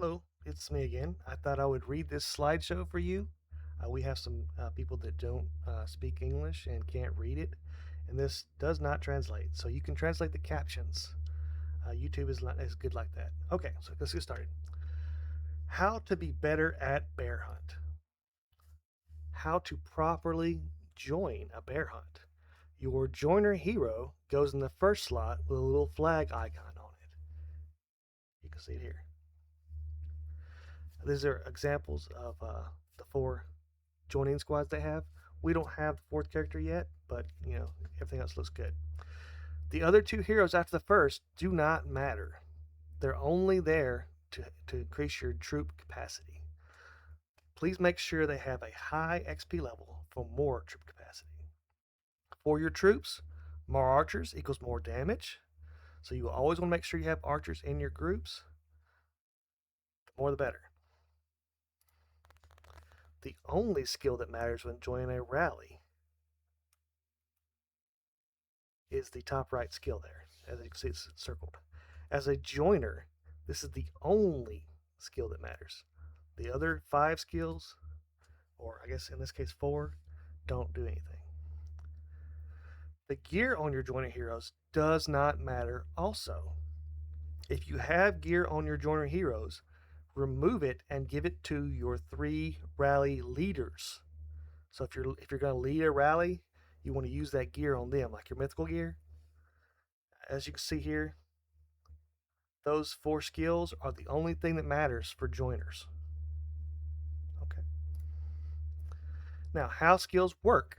Hello, it's me again. I thought I would read this slideshow for you. We have some people that don't speak English and can't read it, and this does not translate. So you can translate the captions. YouTube is not as good like that. Okay, so let's get started. How to be better at bear hunt. How to properly join a bear hunt. Your joiner hero goes in the first slot with a little flag icon on it. You can see it here. These are examples of the four joining squads they have. We don't have the fourth character yet, but everything else looks good. The other two heroes after the first do not matter. They're only there to increase your troop capacity. Please make sure they have a high XP level for more troop capacity. For your troops, more archers equals more damage. So you always want to make sure you have archers in your groups. The more the better. The only skill that matters when joining a rally is the top right skill there. As you can see, it's circled. As a joiner, this is the only skill that matters. The other 5 skills, or I guess in this case 4, don't do anything. The gear on your joiner heroes does not matter also. If you have gear on your joiner heroes, remove it and give it to your 3 rally leaders. So if you're going to lead a rally, you want to use that gear on them, like your mythical gear. As you can see here, those 4 skills are the only thing that matters for joiners. Okay. Now, how skills work.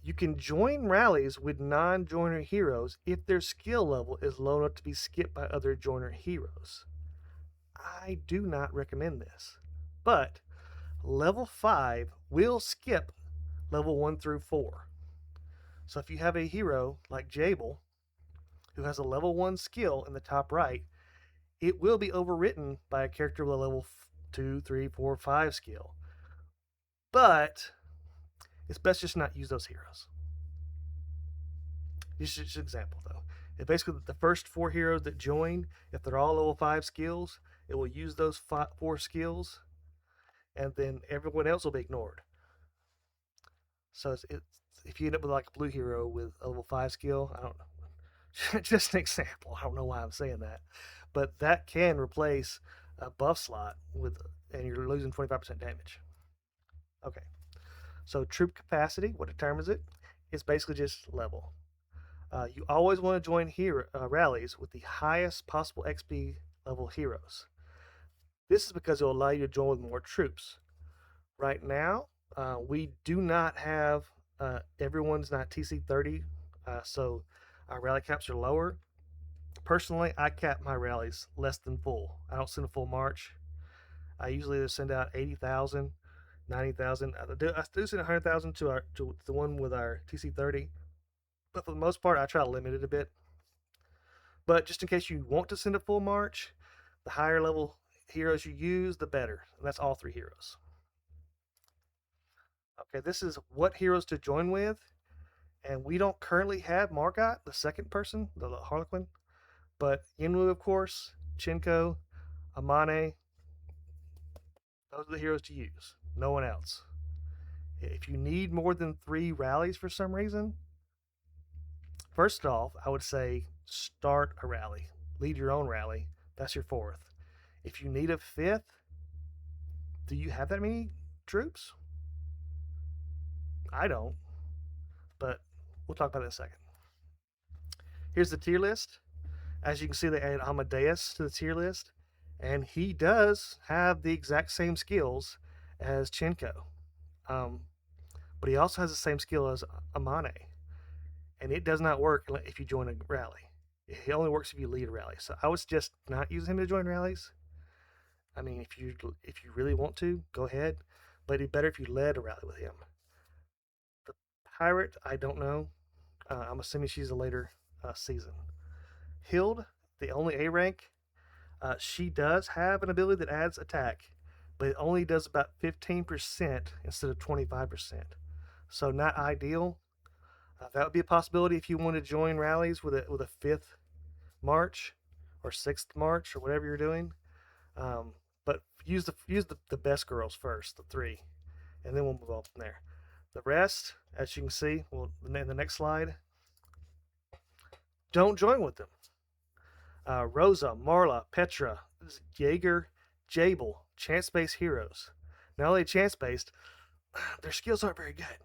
You can join rallies with non-joiner heroes if their skill level is low enough to be skipped by other joiner heroes. I do not recommend this, but level 5 will skip level 1 through 4. So if you have a hero like Jabel, who has a level 1 skill in the top right, it will be overwritten by a character with a level 2, 3, 4, 5 skill. But it's best just not use those heroes. Just an example, though. If basically the first 4 heroes that join, if they're all level 5 skills, it will use those 4 skills, and then everyone else will be ignored. So if you end up with like a blue hero with a level 5 skill, I don't know. Just an example. I don't know why I'm saying that. But that can replace a buff slot and you're losing 25% damage. Okay. So troop capacity, what determines it? It's basically just level. You always want to join rallies with the highest possible XP level heroes. This is because it will allow you to join with more troops. Right now, we do not have everyone's not TC 30, so our rally caps are lower. Personally, I cap my rallies less than full. I don't send a full march. I usually just send out 80,000, 90,000. I do send 100,000 to the one with our TC 30, but for the most part, I try to limit it a bit. But just in case you want to send a full march, the higher level heroes you use, the better. And that's all 3 heroes. Okay, this is what heroes to join with. And we don't currently have Margot, the second person, the Harlequin. But Yinwu, of course, Chinko, Amane, those are the heroes to use. No one else. If you need more than 3 rallies for some reason, first off, I would say start a rally. Lead your own rally. That's your 4th. If you need a 5th, do you have that many troops? I don't, but we'll talk about that in a second. Here's the tier list. As you can see, they added Amadeus to the tier list, and he does have the exact same skills as Chinko. But he also has the same skill as Amane, and it does not work if you join a rally. It only works if you lead a rally. So I would suggest not using him to join rallies. I mean, if you really want to, go ahead, but it'd be better if you led a rally with him. The pirate, I don't know. I'm assuming she's a later season. Hild, the only A rank, she does have an ability that adds attack, but it only does about 15% instead of 25%. So not ideal. That would be a possibility if you want to join rallies with a 5th march or 6th march or whatever you're doing. But use the best girls first, the three, and then we'll move on from there. The rest, as you can see, well, in the next slide, don't join with them. Rosa, Marla, Petra, Jaeger, Jabel, chance based heroes. Not only chance based, their skills aren't very good.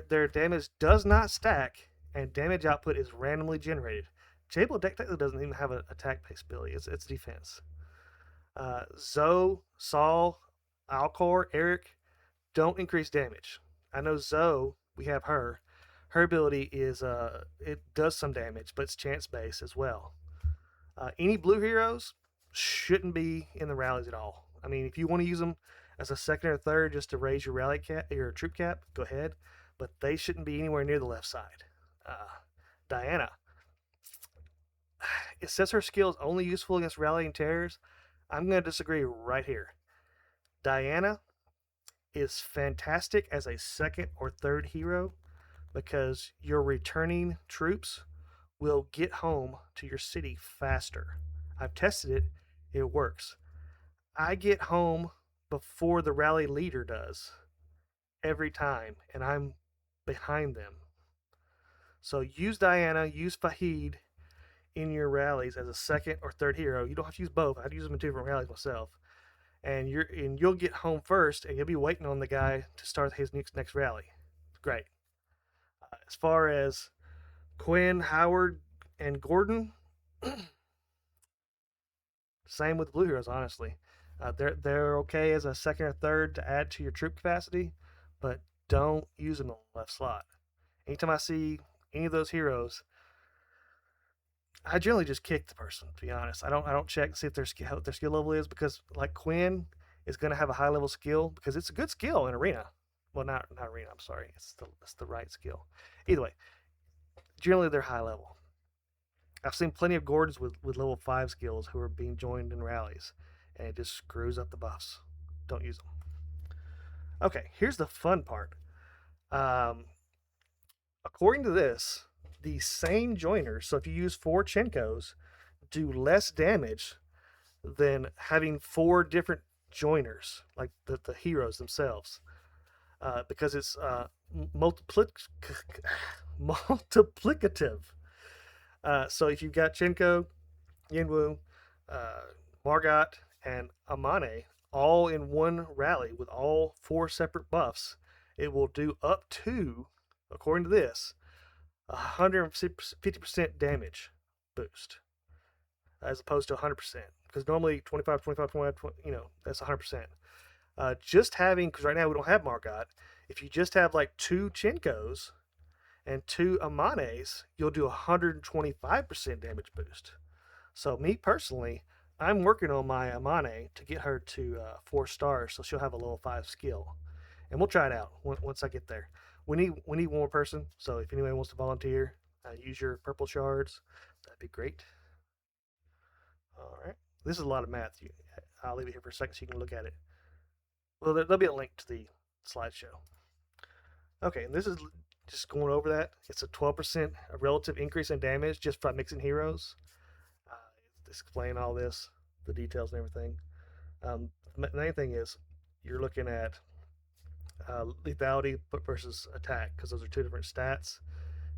Their damage does not stack, and damage output is randomly generated. Jabel technically doesn't even have an attack based ability, it's defense. Zoe, Saul, Alcor, Eric don't increase damage. I know Zoe, we have her. Her ability is it does some damage, but it's chance based as well. Any blue heroes shouldn't be in the rallies at all. I mean, if you want to use them as a second or third just to raise your rally cap, your troop cap, go ahead. But they shouldn't be anywhere near the left side. Diana, it says her skill is only useful against rallying terrors. I'm going to disagree right here. Diana is fantastic as a second or third hero because your returning troops will get home to your city faster. I've tested it, it works. I get home before the rally leader does every time, and I'm behind them. So use Diana, use Fahid in your rallies as a second or third hero. You don't have to use both. I'd use them in two different rallies myself. And you'll get home first, and you'll be waiting on the guy to start his next rally. Great. As far as Quinn, Howard, and Gordon, same with Blue Heroes. Honestly, they're okay as a second or third to add to your troop capacity, but don't use them in the left slot. Anytime I see any of those heroes, I generally just kick the person. To be honest, I don't check to see if what their skill level is, because like Quinn is going to have a high level skill because it's a good skill in arena. Well, not arena. I'm sorry, it's the right skill. Either way, generally they're high level. I've seen plenty of Gordons with level 5 skills who are being joined in rallies, and it just screws up the buffs. Don't use them. Okay, here's the fun part. Um, According to this, the same joiners, so if you use 4 Chenkos, do less damage than having 4 different joiners, like the heroes themselves, because it's multiplicative. So if you've got Chenko, Yinwu, uh, Margot, and Amane all in one rally with all 4 separate buffs, it will do up to, according to this, 150% damage boost as opposed to 100%. Because normally 25, 25, 25, 20, that's 100%. Just having, because right now we don't have Margot, if you just have like 2 Chenkos and 2 Amanes, you'll do 125% damage boost. So me personally, I'm working on my Amane to get her to 4 stars, so she'll have a level 5 skill, and we'll try it out once I get there. We need one more person, so if anyone wants to volunteer, use your purple shards. That'd be great. All right, this is a lot of math. I'll leave it here for a second so you can look at it. Well, there'll be a link to the slideshow. Okay, and this is just going over that. It's a 12% relative increase in damage just by mixing heroes. Explain all this, the details and everything. The main thing is you're looking at lethality versus attack, because those are 2 different stats,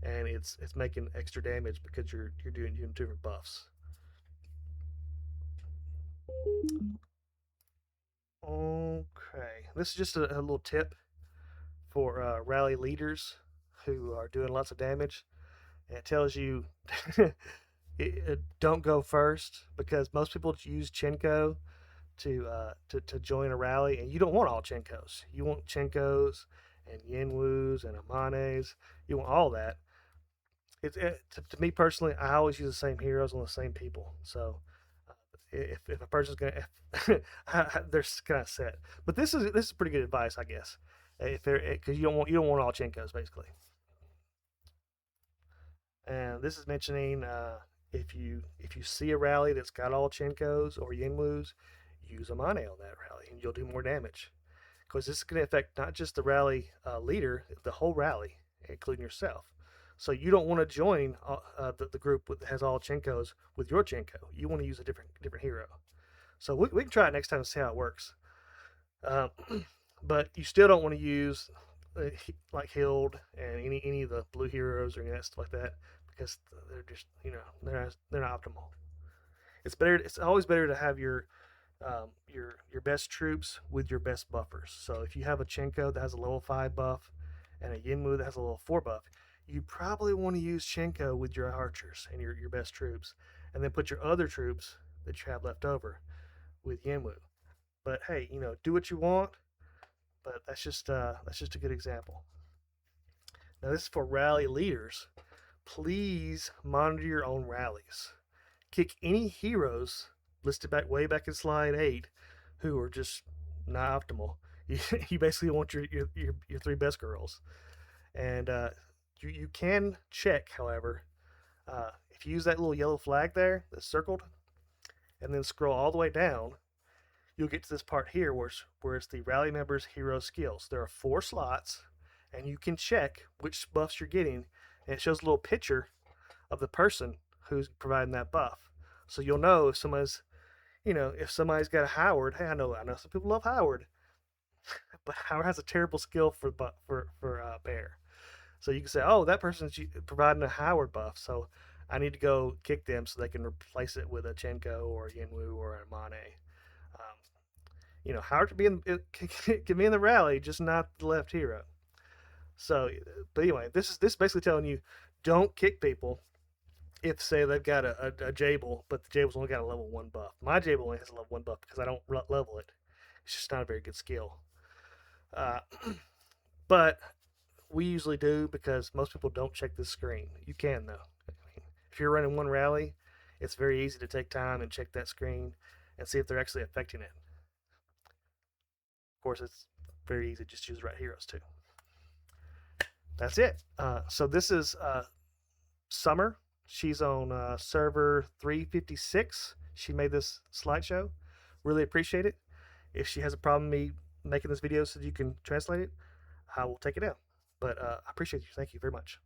and it's making extra damage because you're doing 2 different buffs. Okay, this is just a little tip for rally leaders who are doing lots of damage. And it tells you don't go first, because most people use Chenko to join a rally, and you don't want all Chenkos. You want Chenkos and Yenwus and Amanes. You want all that. To me personally, I always use the same heroes on the same people. So if a person's gonna, they're kind of set. But this is pretty good advice, I guess. If they're, because you don't want all Chenkos basically. And this is mentioning if you see a rally that's got all Chenkos or Yenwus, use Amane on that rally, and you'll do more damage. Because this is going to affect not just the rally leader, the whole rally, including yourself. So you don't want to join the group that has all Chenkos with your Chenko. You want to use a different hero. So we can try it next time and see how it works. Um, but you still don't want to use like Hild and any of the blue heroes or any of that stuff like that because they're just they're not optimal. It's better. It's always better to have your best troops with your best buffers. So if you have a Chenko that has a level 5 buff and a Yinwu that has a level 4 buff, you probably want to use Chenko with your archers and your best troops, and then put your other troops that you have left over with Yinwu. But hey, do what you want. But that's just a good example. Now this is for rally leaders. Please monitor your own rallies. Kick any heroes listed way back in slide 8 who are just not optimal. You basically want your three best girls, and you can check, however, if you use that little yellow flag there that's circled, and then scroll all the way down, you'll get to this part here where it's the rally members hero skills. There are 4 slots, and you can check which buffs you're getting, and it shows a little picture of the person who's providing that buff. So you'll know if somebody's got a Howard. Hey, I know some people love Howard, but Howard has a terrible skill for Bear. So you can say, oh, that person's providing a Howard buff, so I need to go kick them so they can replace it with a Chenko or a Yinwu or a Mane. Howard can be in the rally, just not the left hero. So, but anyway, this is basically telling you don't kick people if say they've got a Jable, but the Jable's only got a level 1 buff. My Jable only has a level 1 buff because I don't level it. It's just not a very good skill. Uh, but we usually do because most people don't check this screen. You can though. If you're running one rally, it's very easy to take time and check that screen and see if they're actually affecting it. Of course, it's very easy to just choose the right heroes too. That's it. So this is Summer. She's on server 356. She made this slideshow. Really appreciate it. If she has a problem me making this video so you can translate it, I will take it out. But I appreciate you. Thank you very much.